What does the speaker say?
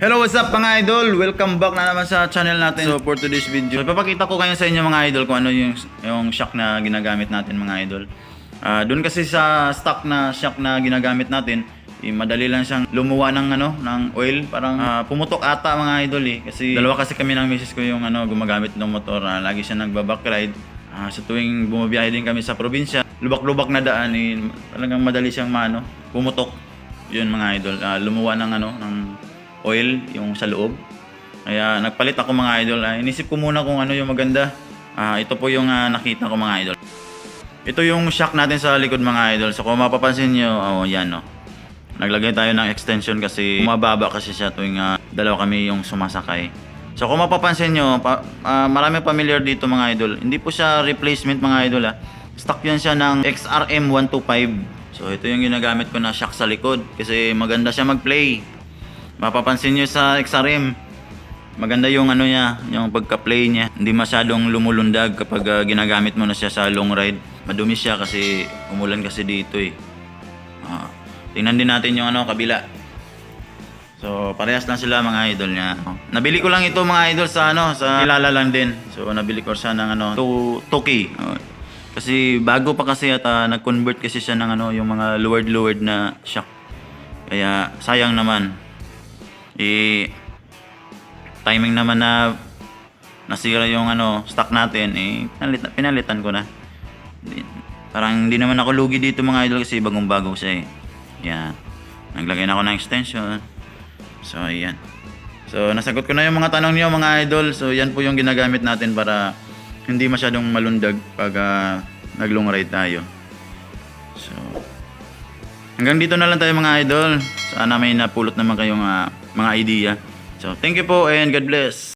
Hello, what's up mga idol? Welcome back na naman sa channel natin. So for today's video, ipapakita ko kayo sa inyo mga idol kung ano yung shock na ginagamit natin mga idol. Doon kasi sa stock na shock na ginagamit natin, madali lang siyang lumuwa ng oil. Parang pumutok ata mga idol kasi dalawa kasi kami ng misis ko yung gumagamit ng motor. Lagi siya nagba-backride. Sa tuwing bumabiyahe din kami sa probinsya, lubak-lubak na daan, talagang madali siyang pumutok. Yun mga idol, lumuwa ng oil yung sa loob. Kaya nagpalit ako mga idol. Inisip ko muna kung ano yung maganda. Ito po yung nakita ko mga idol. Ito yung shock natin sa likod mga idol. So kung mapapansin nyo, yan naglagay tayo ng extension kasi mababa kasi siya tuwing dalawa kami yung sumasakay. So kung mapapansin nyo, maraming familiar dito mga idol. Hindi po siya replacement mga idol. Stock yan siya ng XRM 125. So ito yung ginagamit ko na shock sa likod kasi maganda siya mag-play. Mapapansin nyo sa XRM, maganda yung niya, yung pagka-play niya. Hindi masyadong lumulundag kapag ginagamit mo na siya sa long ride. Madumi siya kasi umulan kasi dito Tingnan din natin yung kabila. So parehas lang sila mga idol niya. Nabili ko lang ito mga idol sa sa kilala lang din. So nabili ko siya ng 2K. Kasi bago pa kasi at nag-convert kasi siya ng yung mga lowered na shock. Kaya sayang naman. Timing naman na nasira yung stock natin, pinalitan ko na. Parang hindi naman ako lugi dito mga idol kasi bagong-bago siya Yan. Naglagay na ako ng extension. So ayan. So nasagot ko na yung mga tanong niyo mga idol. So yan po yung ginagamit natin para hindi masyadong malundag pag nag-long ride tayo. So hanggang dito na lang tayo mga idol. Sana may napulot naman kayong mga idea. So thank you po and God bless.